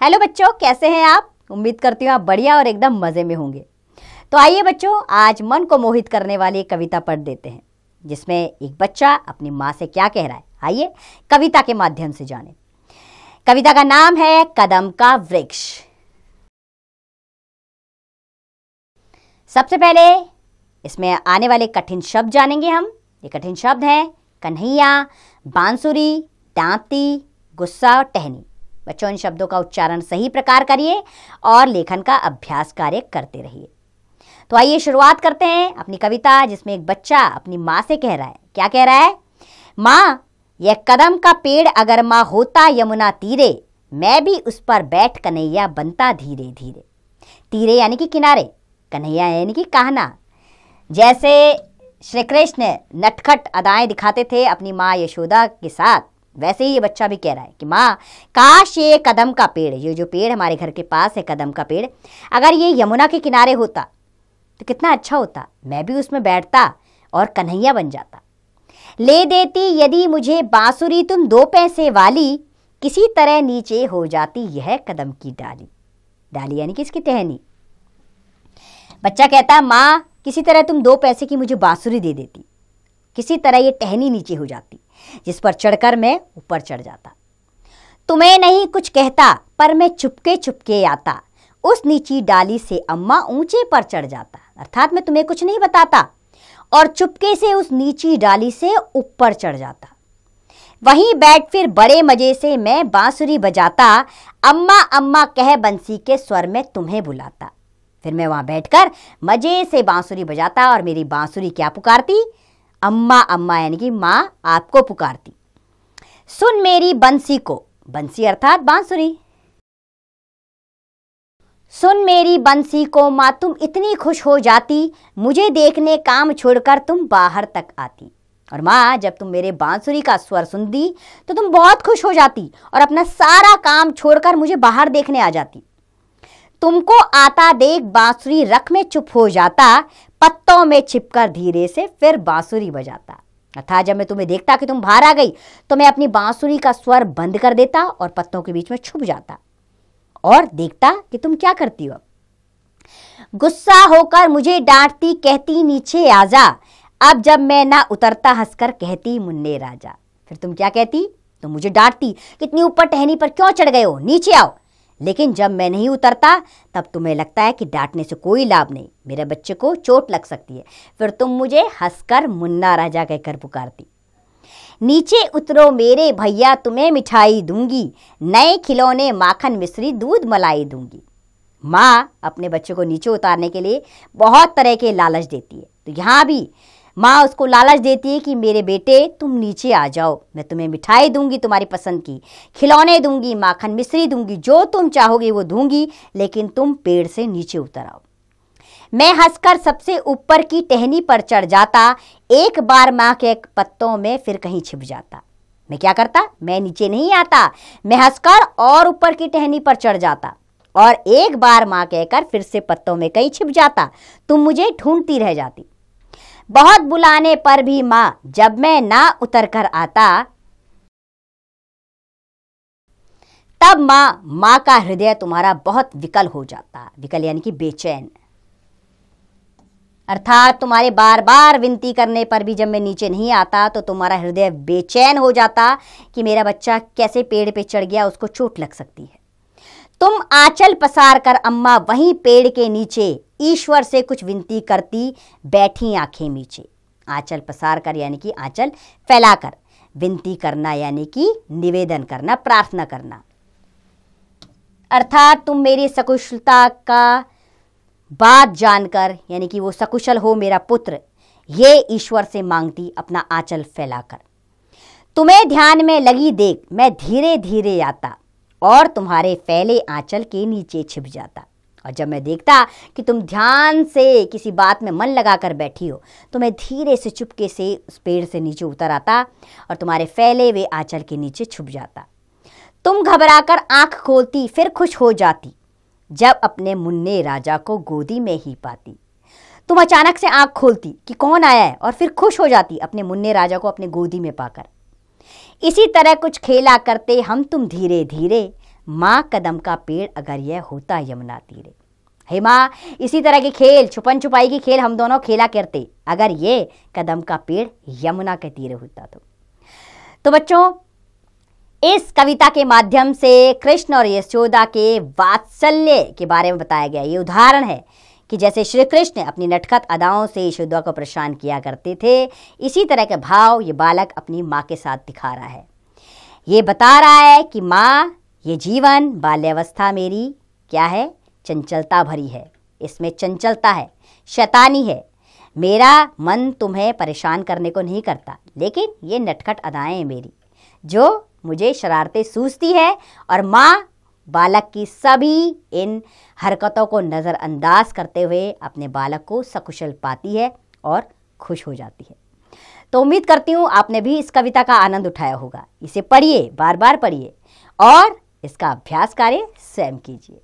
Hello बच्चों, कैसे हैं आप? उम्मीद करती हूँ आप बढ़िया और एकदम मज़े में होंगे। तो आइए बच्चों, आज मन को मोहित करने वाली एक कविता पढ़ देते हैं जिसमें एक बच्चा अपनी माँ से क्या कह रहा है। आइए कविता के माध्यम से जानें। कविता का नाम है कदम का वृक्ष। सबसे पहले इसमें आने वाले कठिन शब्द जानेंगे हम। ये कठिन शब्द हैं कन्हैया, बांसुरी, दांती, गुस्सा और टहनी। बच्चों, इन शब्दों का उच्चारण सही प्रकार करिए और लेखन का अभ्यास कार्य करते रहिए। तो आइए शुरुआत करते हैं अपनी कविता, जिसमें एक बच्चा अपनी माँ से कह रहा है। क्या कह रहा है? माँ, यह कदम का पेड़ अगर माँ होता यमुना तीरे, मैं भी उस पर बैठ कन्हैया बनता धीरे धीरे। तीरे यानी कि किनारे, कन्हैया यानी कि कहना। जैसे श्री कृष्ण नटखट अदाएं दिखाते थे अपनी माँ यशोदा के साथ, वैसे ही ये बच्चा भी कह रहा है कि माँ, काश ये कदम का पेड़, ये जो पेड़ हमारे घर के पास है कदम का पेड़, अगर ये यमुना के किनारे होता तो कितना अच्छा होता। मैं भी उसमें बैठता और कन्हैया बन जाता। ले देती यदि मुझे बांसुरी तुम 2 पैसे वाली, किसी तरह नीचे हो जाती यह कदम की डाली। डाली यानी कि इसकी टहनी। बच्चा कहता, माँ, किसी तरह तुम 2 पैसे की मुझे बांसुरी दे देती, किसी तरह ये टहनी नीचे हो जाती जिस पर चढ़कर मैं ऊपर चढ़ जाता। तुम्हें नहीं कुछ कहता पर मैं चुपके चुपके आता, उस नीची डाली से अम्मा ऊंचे पर चढ़ जाता। अर्थात मैं तुम्हें कुछ नहीं बताता और चुपके से उस नीची डाली से ऊपर चढ़ जाता। वहीं बैठ फिर बड़े मजे से मैं बांसुरी बजाता, अम्मा अम्मा कह बंसी के स्वर में तुम्हें बुलाता। फिर मैं वहां बैठकर मजे से बांसुरी बजाता और मेरी बांसुरी क्या पुकारती? अम्मा अम्मा यानी कि माँ आपको पुकारती। सुन मेरी बंसी को, बंसी अर्थात बांसुरी। सुन मेरी बंसी को माँ तुम इतनी खुश हो जाती, मुझे देखने काम छोड़कर तुम बाहर तक आती। और माँ, जब तुम मेरे बांसुरी का स्वर सुनती तो तुम बहुत खुश हो जाती और अपना सारा काम छोड़कर मुझे बाहर देखने आ जाती। तुमको आता देख बांसुरी रख में चुप हो जाता, पत्तों में छिपकर धीरे से फिर बांसुरी बजाता। अर्थात जब मैं तुम्हें देखता कि तुम बाहर आ गई तो मैं अपनी बांसुरी का स्वर बंद कर देता और पत्तों के बीच में छुप जाता और देखता कि तुम क्या करती हो। गुस्सा होकर मुझे डांटती, कहती नीचे आजा, अब जब मैं ना उतरता हंसकर कहती मुन्ने राजा। फिर तुम क्या कहती? तुम मुझे डांटती, कितनी ऊपर टहनी पर क्यों चढ़ गए हो, नीचे आओ। लेकिन जब मैं नहीं उतरता तब तुम्हें लगता है कि डांटने से कोई लाभ नहीं, मेरे बच्चे को चोट लग सकती है। फिर तुम मुझे हंसकर मुन्ना राजा कहकर पुकारती। नीचे उतरो मेरे भैया तुम्हें मिठाई दूंगी, नए खिलौने माखन मिश्री दूध मलाई दूंगी। माँ अपने बच्चे को नीचे उतारने के लिए बहुत तरह के लालच देती है। तो यहाँ भी माँ उसको लालच देती है कि मेरे बेटे तुम नीचे आ जाओ, मैं तुम्हें मिठाई दूंगी तुम्हारी पसंद की, खिलौने दूंगी, माखन मिश्री दूंगी, जो तुम चाहोगे वो दूंगी, लेकिन तुम पेड़ से नीचे उतर आओ। मैं हंसकर सबसे ऊपर की टहनी पर चढ़ जाता, एक बार माँ के पत्तों में फिर कहीं छिप जाता। मैं क्या करता? मैं नीचे नहीं आता, मैं हंसकर और ऊपर की टहनी पर चढ़ जाता और एक बार माँ कहकर फिर से पत्तों में कहीं छिप जाता। तुम मुझे ढूंढती रह जाती। बहुत बुलाने पर भी माँ जब मैं ना उतर कर आता, तब माँ का हृदय तुम्हारा बहुत विकल हो जाता। विकल यानी कि बेचैन। अर्थात तुम्हारे बार बार विनती करने पर भी जब मैं नीचे नहीं आता तो तुम्हारा हृदय बेचैन हो जाता कि मेरा बच्चा कैसे पेड़ पे चढ़ गया, उसको चोट लग सकती है। तुम आंचल पसार कर अम्मा वहीं पेड़ के नीचे ईश्वर से कुछ विनती करती, बैठी आंखें मीचे। आंचल पसार कर यानी कि आंचल फैलाकर, विनती करना यानी कि निवेदन करना, प्रार्थना करना। अर्थात तुम मेरी सकुशलता का बात जानकर, यानी कि वो सकुशल हो मेरा पुत्र, ये ईश्वर से मांगती अपना आंचल फैलाकर। तुम्हें ध्यान में लगी देख मैं धीरे धीरे आता और तुम्हारे फैले आंचल के नीचे छिप जाता। और जब मैं देखता कि तुम ध्यान से किसी बात में मन लगाकर बैठी हो तो मैं धीरे से चुपके से उस पेड़ से नीचे उतर आता और तुम्हारे फैले हुए आंचल के नीचे छुप जाता। तुम घबराकर आंख खोलती, फिर खुश हो जाती जब अपने मुन्ने राजा को गोदी में ही पाती। तुम अचानक से आंख खोलती कि कौन आया है और फिर खुश हो जाती अपने मुन्ने राजा को अपने गोदी में पाकर। इसी तरह कुछ खेला करते हम तुम धीरे धीरे, माँ कदम का पेड़ अगर यह होता यमुना तीरे। हे माँ, इसी तरह के खेल, छुपन छुपाई की खेल हम दोनों खेला करते अगर ये कदम का पेड़ यमुना के तीरे होता तो बच्चों, इस कविता के माध्यम से कृष्ण और यशोदा के वात्सल्य के बारे में बताया गया। ये उदाहरण है कि जैसे श्री कृष्ण अपनी नटखट अदाओं से यशोदा को परेशान किया करते थे, इसी तरह के भाव ये बालक अपनी माँ के साथ दिखा रहा है। ये बता रहा है कि माँ, ये जीवन, बाल्यावस्था मेरी क्या है, चंचलता भरी है। इसमें चंचलता है, शैतानी है। मेरा मन तुम्हें परेशान करने को नहीं करता, लेकिन ये नटखट अदाएं हैं मेरी जो मुझे शरारतें सूझती है। और माँ बालक की सभी इन हरकतों को नज़रअंदाज करते हुए अपने बालक को सकुशल पाती है और खुश हो जाती है। तो उम्मीद करती हूँ आपने भी इस कविता का आनंद उठाया होगा। इसे पढ़िए, बार बार पढ़िए और इसका अभ्यास कार्य स्वयं कीजिए।